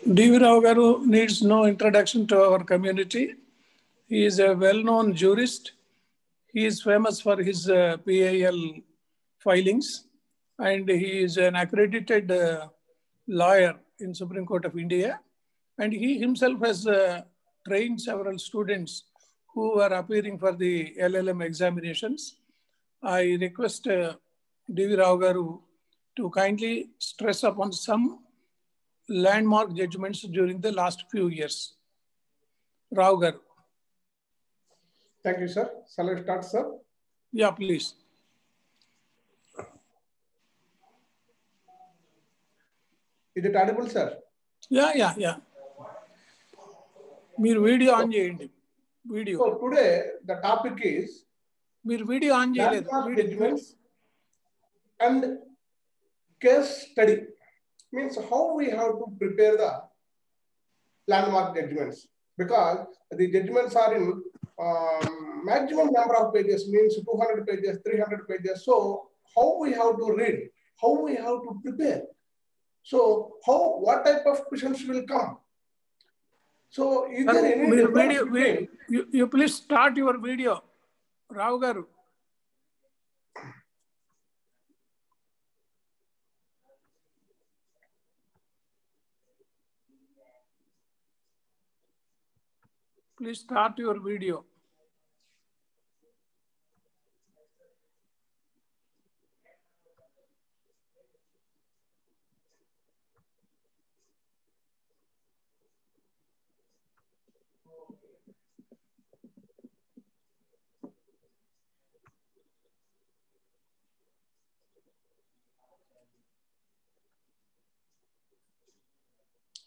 D.V. Rao Garu needs no introduction to our community. He is a well-known jurist. He is famous for his PIL filings, and he is an accredited lawyer in Supreme Court of India. And he himself has trained several students who are appearing for the LLM examinations. I request D.V. Rao Garu to kindly stress upon some landmark judgments during the last few years. Rao Garu. Thank you, sir. Shall I start, sir? Yeah, please. Is it audible, sir? Yeah. మీరు video on చేయండి. Video. So today the topic is మీరు video on చేయలేదు. Judgments and case study. Means how we have to prepare the landmark judgments, because the judgments are in maximum number of pages, means 200 pages, 300 pages. So how we have to read, how we have to prepare. So what type of questions will come? So is there any difference? You please start your video, Rao Garu. Please start your video.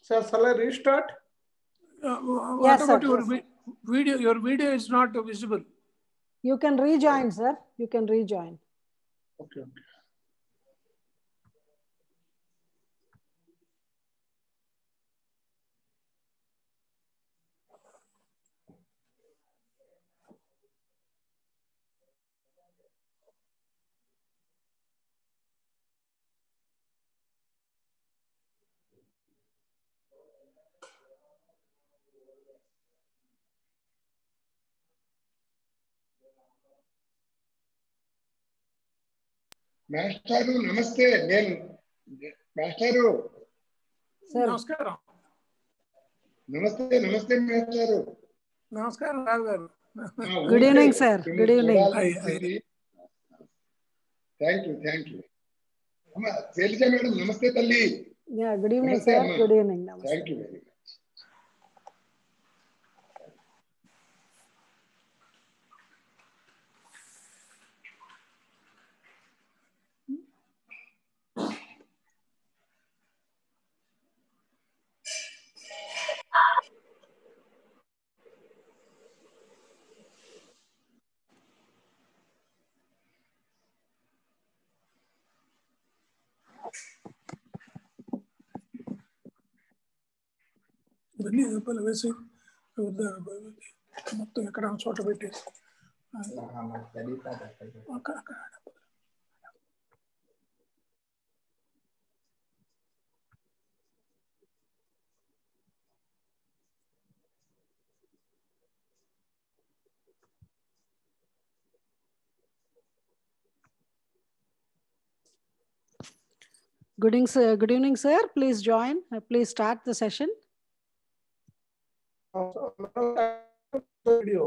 Sir, shall I restart? What about your video? Your video is not visible. You can rejoin, sir. You can rejoin. Okay. మాస్టారు నమస్తే. నేను మాస్టారు నమస్కారం. నమస్తే మాస్టారు. నమస్కారం రావు గారు. Good evening sir. Good evening. Thank you. అమ్మ శైలజ మేడం నమస్తే తల్లి. Yeah good evening sir. Good evening. Thank you very much. ఇవన్నీ రూపాయలు వేసి మొత్తం ఎక్కడ చోట పెట్టేసి అక్కడ Good evening, sir. Please join. Please start the session. Video.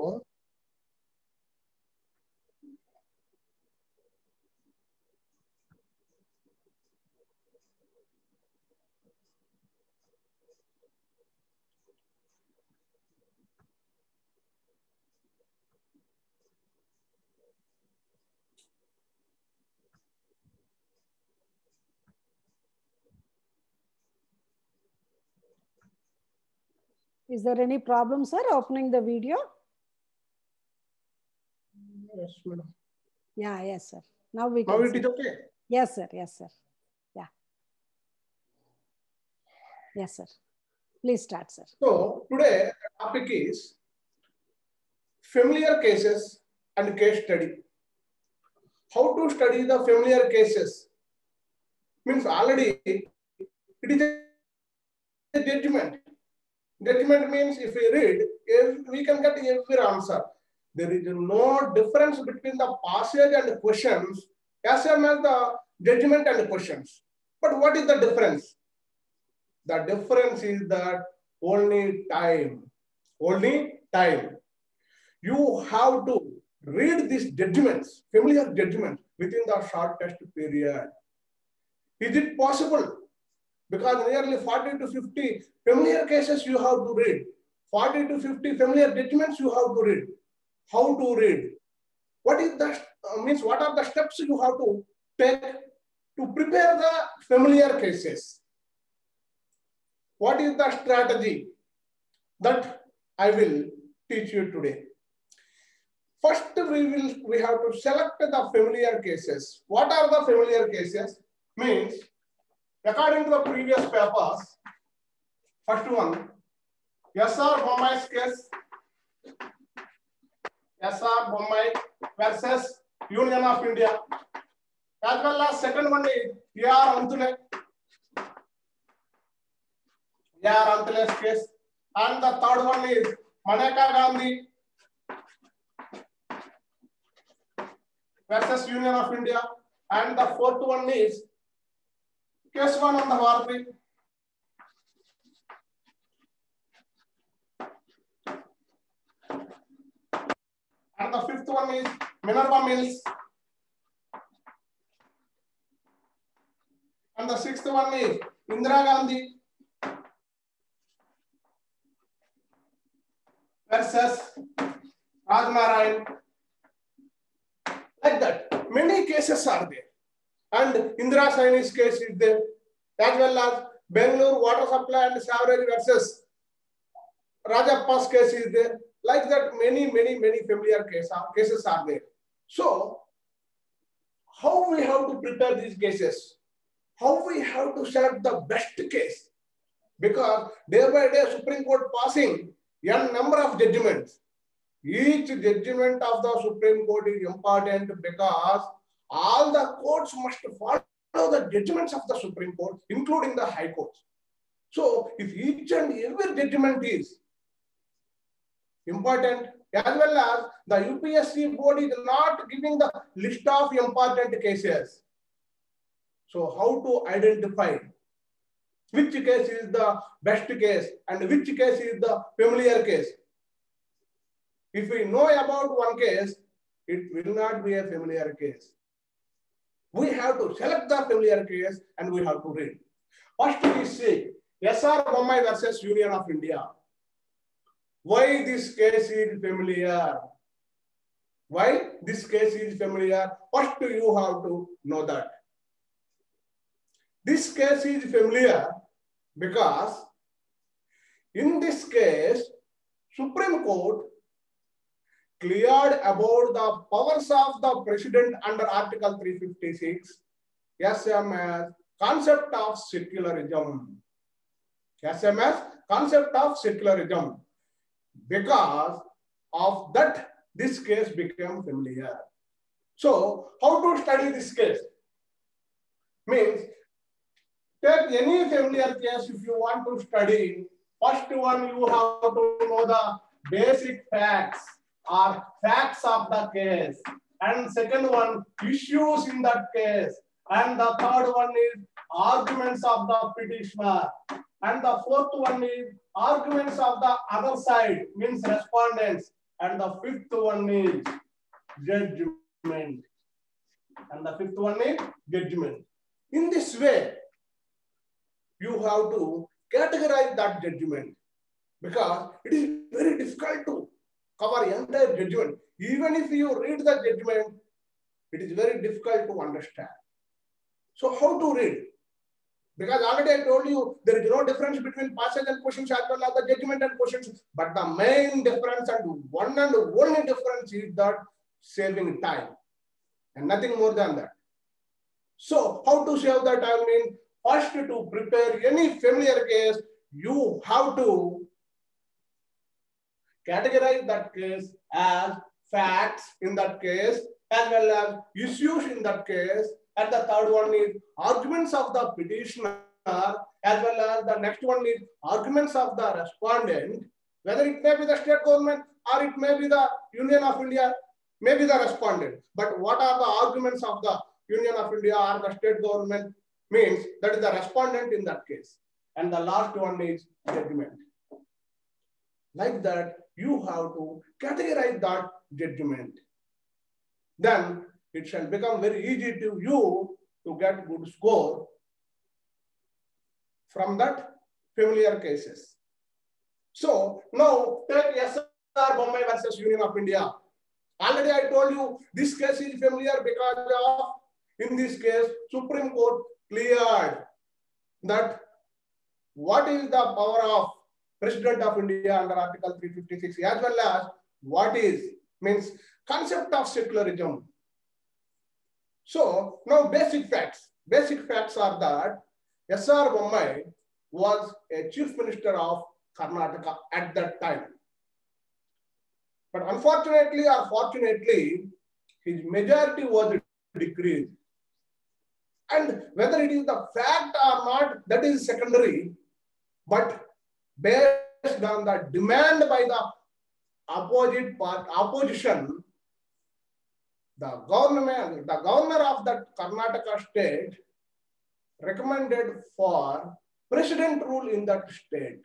Is there any problem, sir, opening the video? Yes, madam. Yeah, yes, sir. Now we can. Now it is okay? Yes, sir. Yes, sir. Yeah. Yes, sir. Please start, sir. So today the topic is familiar cases and case study. How to study the familiar cases? Means already it is a judgment. Judgment means if we read, we can get every answer. There is no difference between the passage and the questions as well as the judgment and the questions. But what is the difference? The difference is that only time. Only time. You have to read these judgments, familiar judgments, within the short test period. Is it possible? Because nearly 40 to 50 familiar cases you have to read. 40 to 50 familiar judgments you have to read. How to read? What is the means? What are the steps you have to take to prepare the familiar cases? What is the strategy that I will teach you today? First, we have to select the familiar cases. What are the familiar cases? Means, according to the previous papers, first one, S.R. Bommai's case, S.R. Bommai versus Union of India. As well as second one is A.R. Antule. A.R. Antule's case. And the third one is Maneka Gandhi versus Union of India. And the fourth one is Keswananda Bharati. And the fifth one is Minerva Mills. And the sixth one is Indira Gandhi versus Rajnarayan. Like that, many cases are there. And Indira Saini's case is there, as well as Bangalore water supply and sewerage versus Rajappa's case is there. Like that, many familiar cases are there. So, how we have to prepare these cases? How we have to select the best case? Because day by day, Supreme Court passing n number of judgments. Each judgment of the Supreme Court is important because all the courts must follow the judgments of the Supreme Court, including the High Courts. So, if each and every judgment is important, as well as the UPSC board is not giving the list of important cases. So, how to identify which case is the best case and which case is the familiar case? If we know about one case, it will not be a familiar case. We have to select the familiar case and we have to read. First we see S.R. Bommai versus Union of India. Why this case is familiar? Why this case is familiar? First you have to know that. This case is familiar because in this case, Supreme Court cleared about the powers of the president under Article 356, SMS, concept of secularism. SMS, concept of secularism. Because of that, this case became familiar. So, how to study this case? Means, take any familiar case if you want to study. First one, you have to know the basic facts or facts of the case. And second one, issues in that case. And the third one is arguments of the petitioner. And the fourth one is arguments of the other side, means respondents. And the fifth one is judgment. And the fifth one is judgment. In this way, you have to categorize that judgment because it is very difficult to cover entire judgment. Even if you read the judgment, it is very difficult to understand. So how to read? Because already I told you there is no difference between passage and questions as well as the judgment and questions. But the main difference and one and only difference is that saving time and nothing more than that. So how to save the time means first to prepare any familiar case, you have to categorize that case as facts in that case as well as issues in that case. And the third one is arguments of the petitioner as well as the next one is arguments of the respondent, whether it may be the state government or it may be the Union of India, may be the respondent. But what are the arguments of the Union of India or the state government means that is the respondent in that case. And the last one is judgment. Like that, you have to categorize that judgment. Then it shall become very easy to you to get good score from that familiar cases. So now take SR Bommai versus Union of India. Already I told you this case is familiar because of, in this case, Supreme Court cleared that what is the power of President of India under Article 356 as well as what is means concept of secularism. So now basic facts. Basic facts are that SR Bommai was a chief minister of Karnataka at that time. But unfortunately or fortunately, his majority was decreased. And whether it is the fact or not, that is secondary. But based on the demand by the opposition, the governor of that Karnataka state recommended for president rule in that state.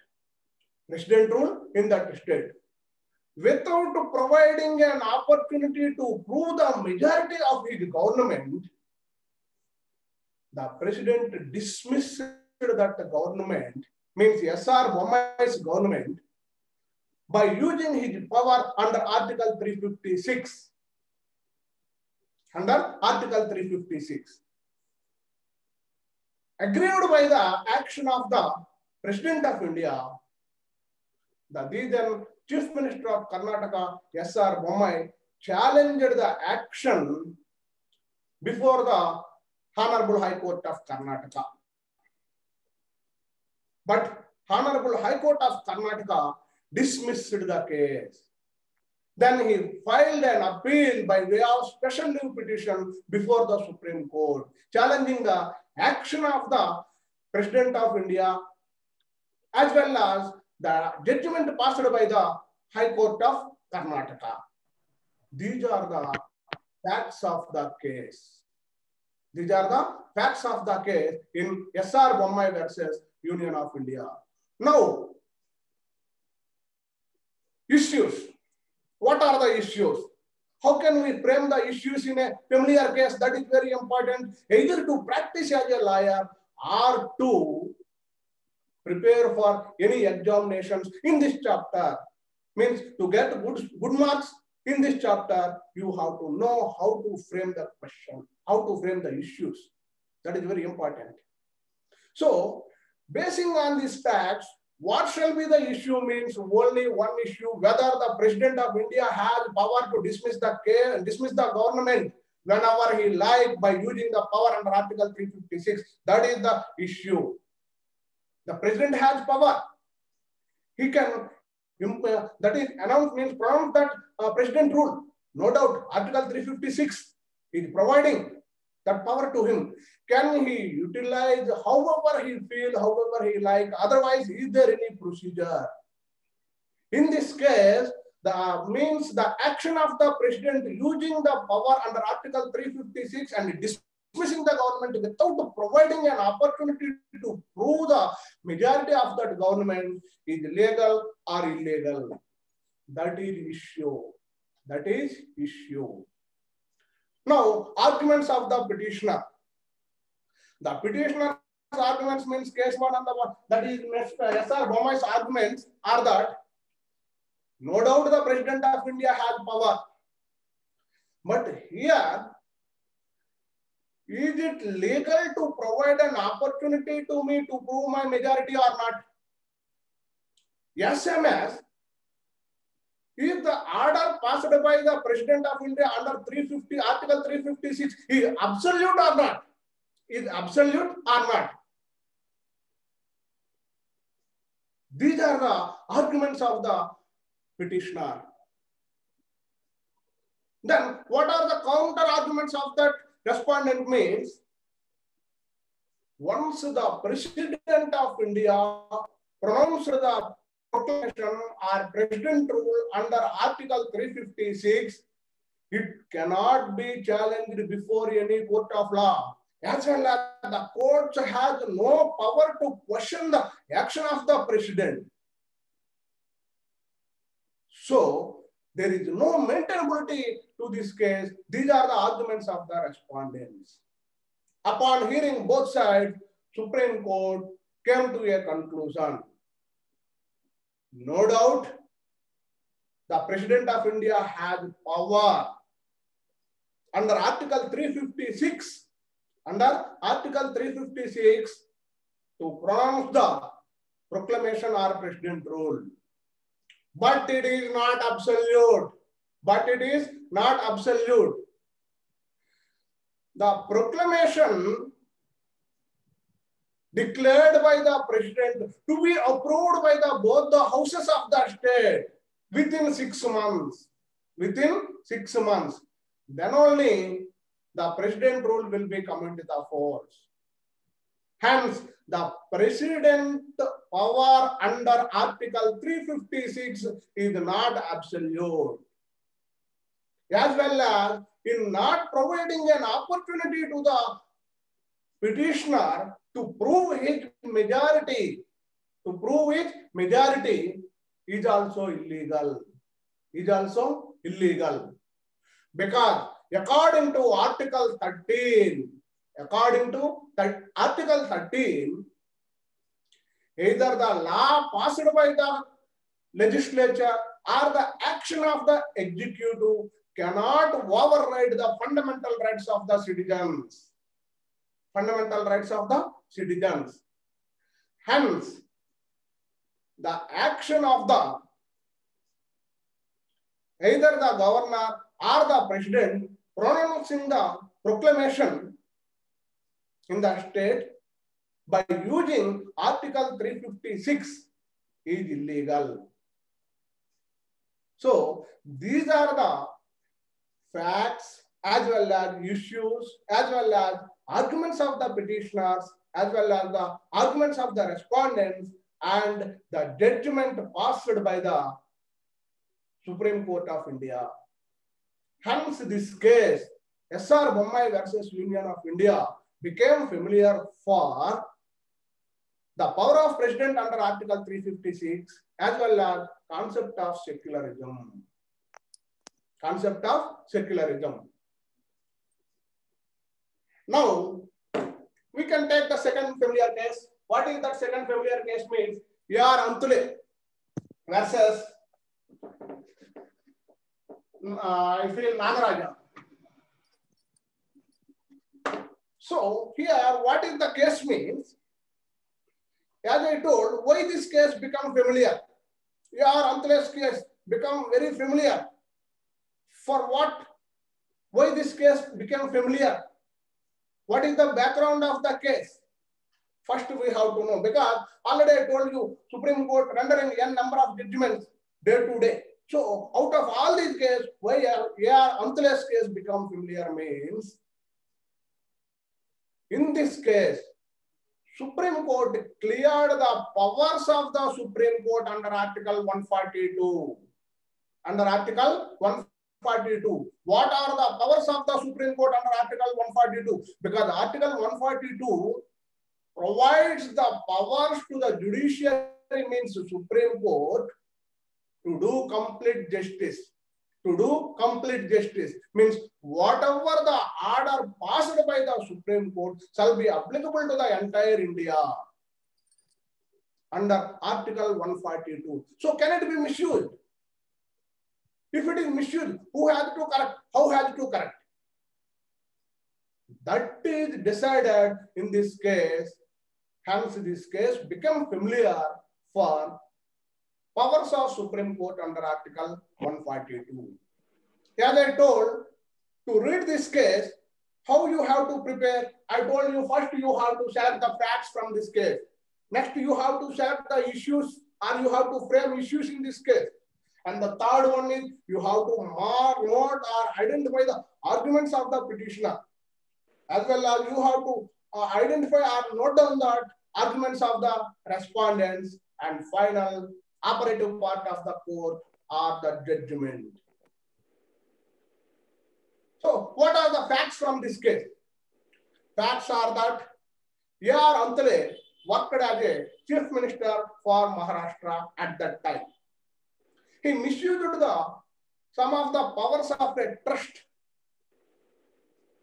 President rule in that state. Without providing an opportunity to prove the majority of his government, the president dismissed that government, means SR Bommai's government, by using his power under Article 356. Under Article 356. Agreed by the action of the President of India, the then Chief Minister of Karnataka, SR Bommai, challenged the action before the Honorable High Court of Karnataka. But Honorable High Court of Karnataka dismissed the case. Then he filed an appeal by way of special leave petition before the Supreme Court, challenging the action of the President of India as well as the judgment passed by the High Court of Karnataka. These are the facts of the case. These are the facts of the case in SR Bommai versus Union of India. Now, issues. What are the issues? How can we frame the issues in a familiar case? That is very important, either to practice as a lawyer or to prepare for any examinations in this chapter. Means to get good marks in this chapter, you have to know how to frame the question, how to frame the issues. That is very important. So, basing on these facts, what shall be the issue means only one issue, whether the President of India has power to dismiss the government whenever he likes by using the power under Article 356. That is the issue. The President has power. He can, that is announced means pronounce that President rule. No doubt, Article 356 is providing that power to him. Can he utilize however he feels, however he likes? Otherwise, is there any procedure? In this case, the action of the president using the power under Article 356 and dismissing the government without providing an opportunity to prove the majority of that government is legal or illegal. That is issue. That is issue. Now, arguments of the petitioner. The petitioner's arguments means case 1 and the one. That is SR Bommai's arguments are that no doubt the President of India has power. But here, is it legal to provide an opportunity to me to prove my majority or not? SMS, if the order passed by the President of India under Article 356 is absolute or not? Is absolute or not? These are the arguments of the petitioner. Then, what are the counter arguments of that respondent means? once the President of India pronounced the proclamation or president rule under Article 356, it cannot be challenged before any court of law. As well as the courts have no power to question the action of the president. So there is no maintainability to this case. These are the arguments of the respondents. Upon hearing both sides, Supreme Court came to a conclusion. No doubt, the President of India has power under Article 356, to pronounce the proclamation or president rule. But it is not absolute. The proclamation declared by the president to be approved by both the houses of the state within 6 months. Then only the president rule will be come into the force. Hence, the president power under Article 356 is not absolute. As well as in not providing an opportunity to the petitioner to prove his majority, is also illegal. Because according to Article 13, either the law passed by the legislature or the action of the executive cannot override the fundamental rights of the citizens. Hence, the action of either the governor or the president pronouncing the proclamation in the state by using Article 356 is illegal. So these are the facts as well as issues, as well as arguments of the petitioners, as well as the arguments of the respondents, and the judgment passed by the Supreme Court of India. Hence, this case, S.R. Bommai versus Union of India, became familiar for the power of president under Article 356, as well as concept of secularism. Now, we can take the second familiar case. What is that second familiar case means? A.R. Antule versus Nagaraja. So here, what is the case means? As I told, why this case become familiar? A.R. Antule's case become very familiar. For what? Why this case became familiar? What is the background of the case? First, we have to know, because already I told you, Supreme Court rendering n number of judgments day to day. So, out of all these cases, why A.R. Antule's case become familiar means, in this case, Supreme Court cleared the powers of the Supreme Court under Article 142. Under Article 142. What are the powers of the Supreme Court under Article 142? Because Article 142 provides the powers to the judiciary, means Supreme Court, to do complete justice. Means whatever the order passed by the Supreme Court shall be applicable to the entire India under Article 142. So can it be misused? If it is misused, who has to correct? How has to correct? That is decided in this case. Hence, this case became familiar for powers of Supreme Court under Article 142. As I told, to read this case, how you have to prepare? I told you first you have to share the facts from this case. Next, you have to share the issues, or you have to frame issues in this case. And the third one is you have to mark, note, or identify the arguments of the petitioner. As well as you have to identify or note down the arguments of the respondents, and final operative part of the court or the judgment. So what are the facts from this case? Facts are that A.R. Antale worked as a chief minister for Maharashtra at that time. He misused some of the powers of a trust,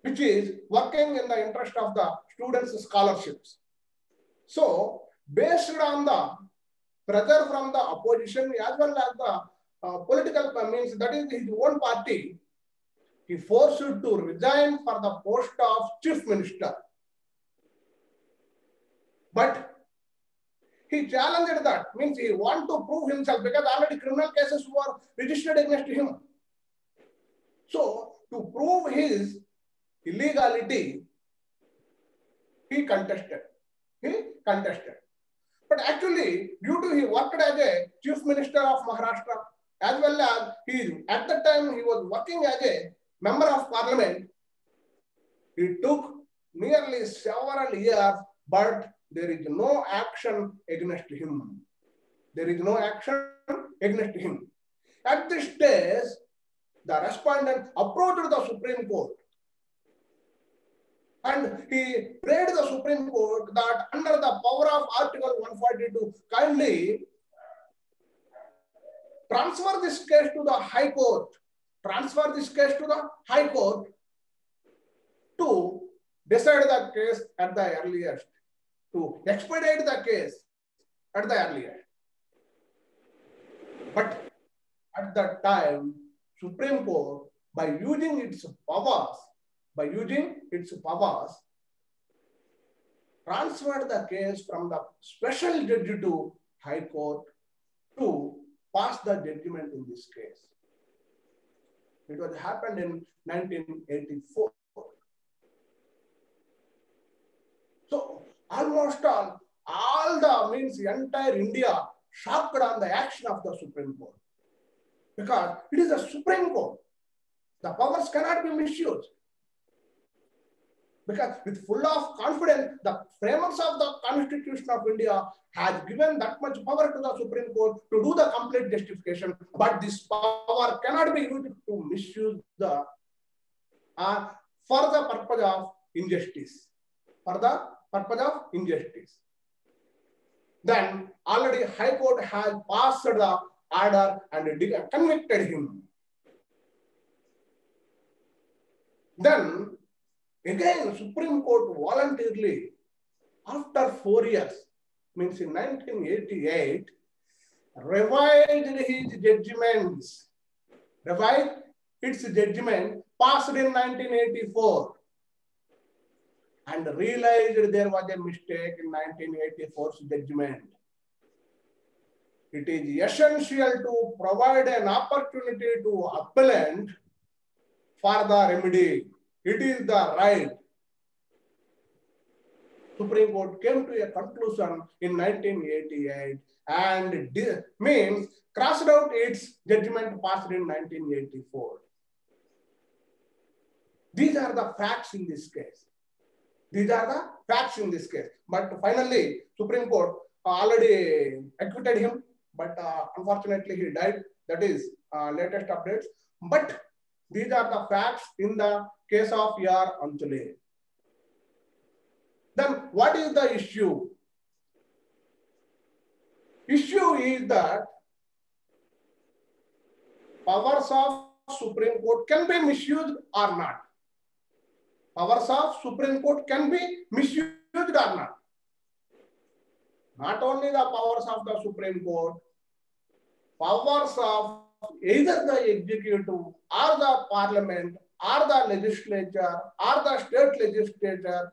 which is working in the interest of the students' scholarships. So, based on the pressure from the opposition as well as the political means, that is his own party, he forced to resign for the post of chief minister. But he challenged that, means he wanted to prove himself because already criminal cases were registered against him. So, to prove his illegality, he contested. But actually, due to he worked as a chief minister of Maharashtra, as well as at the time he was working as a member of parliament, it took nearly several years, but there is no action against him. There is no action against him. At this stage, the respondent approached the Supreme Court and he prayed the Supreme Court that under the power of Article 142, kindly transfer this case to the High Court. Transfer this case to the High Court to decide the case at the earliest, to expedite the case at the earliest. But at that time, Supreme Court, by using its powers, transferred the case from the special judge to High Court to pass the judgment in this case. It was happened in 1984. So almost all the means entire India shocked on the action of the Supreme Court, because it is a Supreme Court. The powers cannot be misused. Because with full of confidence, the framers of the Constitution of India has given that much power to the Supreme Court to do the complete justification, but this power cannot be used to misuse the for the purpose of injustice. For the purpose of injustice. Then already High Court has passed the order and convicted him. Then again, Supreme Court voluntarily, after 4 years, means in 1988, revised his judgments. Revised its judgment, passed in 1984, and realized there was a mistake in 1984's judgment. It is essential to provide an opportunity to appellant for the remedy. It is the right. Supreme Court came to a conclusion in 1988 and means crossed out its judgment passed in 1984. These are the facts in this case. These are the facts in this case. But finally, Supreme Court already acquitted him, but unfortunately he died. That is latest updates. But these are the facts in the case of A.R. Antale. Then what is the issue? Issue is that powers of Supreme Court can be misused or not. Powers of Supreme Court can be misused or not. Not only the powers of the Supreme Court, powers of either the executive or the parliament or the legislature or the state legislature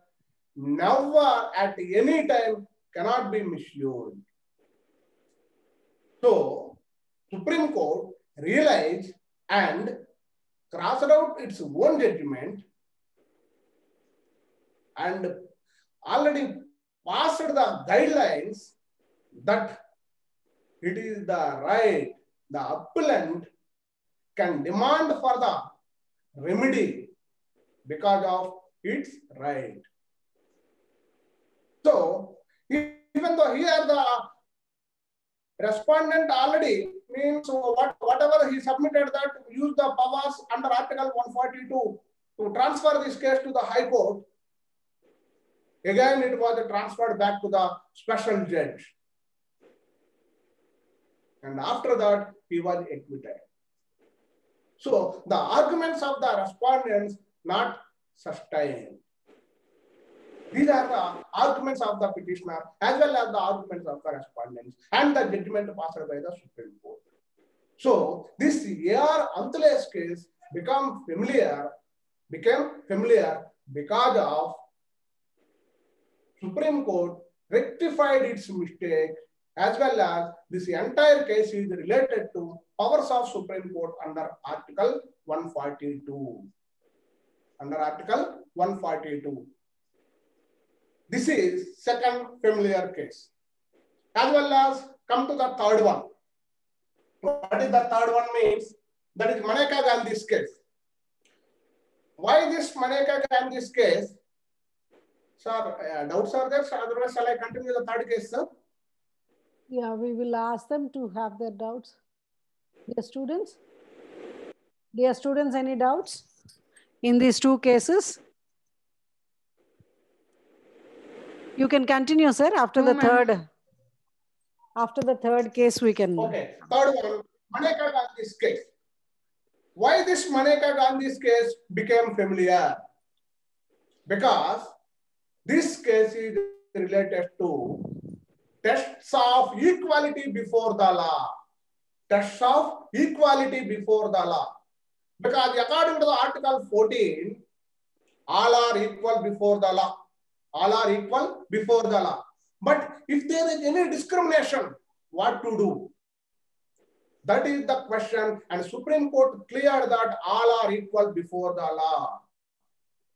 never at any time cannot be misused. So, Supreme Court realized and crossed out its own judgment and already passed the guidelines that it is the right, the appellant can demand for the remedy because of its right. So even though here the respondent already means whatever he submitted that use the powers under Article 142 to transfer this case to the High Court. Again, it was transferred back to the special judge. And after that, he was acquitted. So the arguments of the respondents not sustained. These are the arguments of the petitioner as well as the arguments of the respondents and the judgment passed by the Supreme Court. So this A.R. Antale's case became familiar because of Supreme Court rectified its mistake, as well as this entire case is related to powers of Supreme Court under Article 142. Under Article 142. This is second familiar case. As well as come to the third one. What is the third one means? That is Maneka Gandhi's case. Why this Maneka Gandhi's case? Sir, doubts are there? Otherwise, shall I continue the third case, sir? Yeah, we will ask them to have their doubts. Dear students? Dear students, any doubts in these two cases? You can continue, sir. After the third. After the third case, we can. Okay, third one, Maneka Gandhi's case. Why this Maneka Gandhi's case became familiar? Because this case is related to tests of equality before the law. Tests of equality before the law. Because according to the Article 14, all are equal before the law. All are equal before the law. But if there is any discrimination, what to do? That is the question, and Supreme Court cleared that all are equal before the law.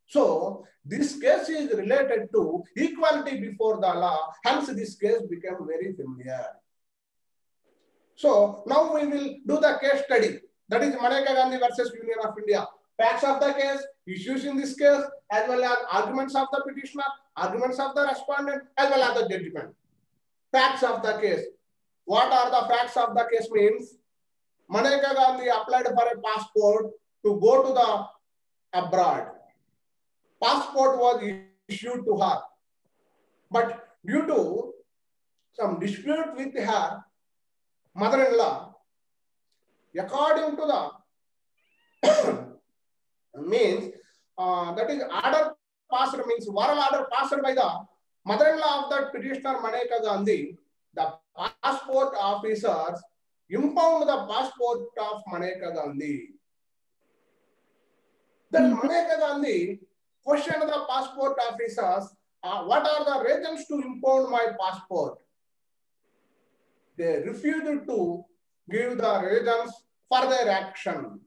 So this case is related to equality before the law, hence this case became very familiar. So now we will do the case study. That is Maneka Gandhi versus Union of India. Facts of the case, issues in this case, as well as arguments of the petitioner, arguments of the respondent, as well as the judgment. Facts of the case. What are the facts of the case means? Maneka Gandhi applied for a passport to go to the abroad. Passport was issued to her. But due to some dispute with her mother-in-law, according to the means, that is order passed, means moral order passed by the mother-in-law of the petitioner Maneka Gandhi, the passport officers impound the passport of Maneka Gandhi. Then Maneka Gandhi questioned the passport officers, what are the reasons to impound my passport? They refused to give the reasons for their action.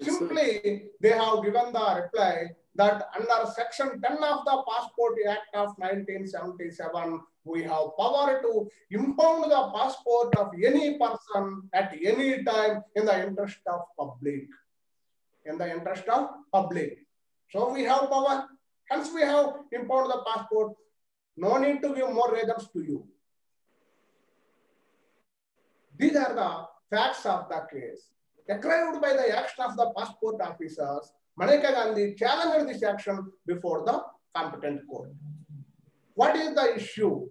Simply, they have given the reply that under Section 10 of the Passport Act of 1977, we have power to impound the passport of any person at any time in the interest of public. In the interest of public. So we have power, hence we have impound the passport. No need to give more reasons to you. These are the facts of the case. Aggrieved by the action of the passport officers, Maneka Gandhi challenged this action before the competent court. What is the issue?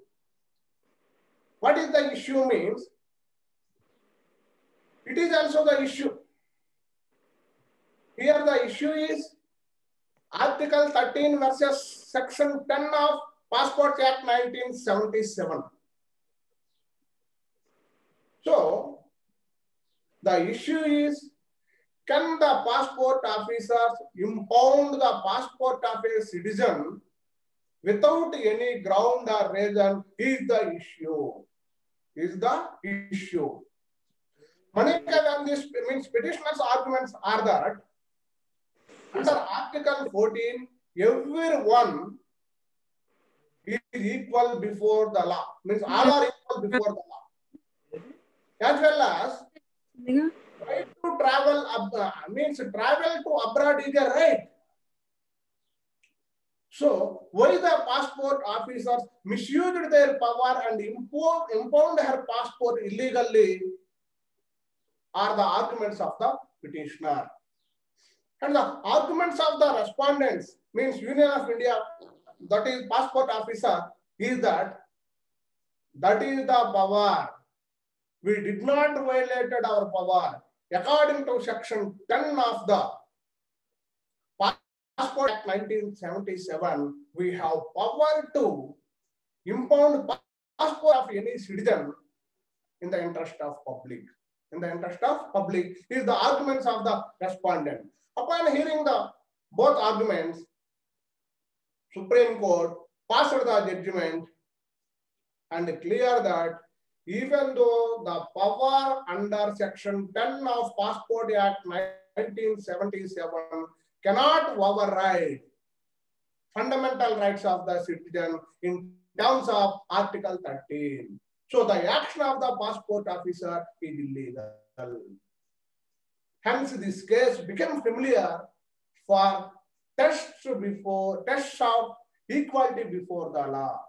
What is the issue means? It is also the issue. Here the issue is Article 13 versus Section 10 of Passport Act 1977. So, the issue is, can the passport officers impound the passport of a citizen without any ground or reason is the issue. Is the issue. Maneka Gandhi's means petitioner's arguments are that under Article 14, everyone is equal before the law. Means all are equal before the law. As well as right to travel means travel to abroad is a right. So why the passport officers misused their power and impounded her passport illegally are the arguments of the petitioner. And the arguments of the respondents, means Union of India, that is passport officer, is that is the power. We did not violate our power. According to section 10 of the Passport Act 1977, we have power to impound passport of any citizen in the interest of public. In the interest of public is the arguments of the respondent. Upon hearing the both arguments, Supreme Court passed the judgment and clear that even though the power under section 10 of Passport Act 1977 cannot override fundamental rights of the citizen in terms of Article 13. So the action of the passport officer is illegal. Hence, this case became familiar for tests of equality before the law.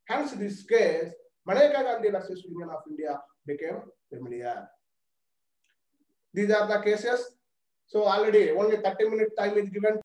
Hence, this case, Maneka Gandhi versus Union of India, became familiar. These are the cases. So already only 30 minutes time is given.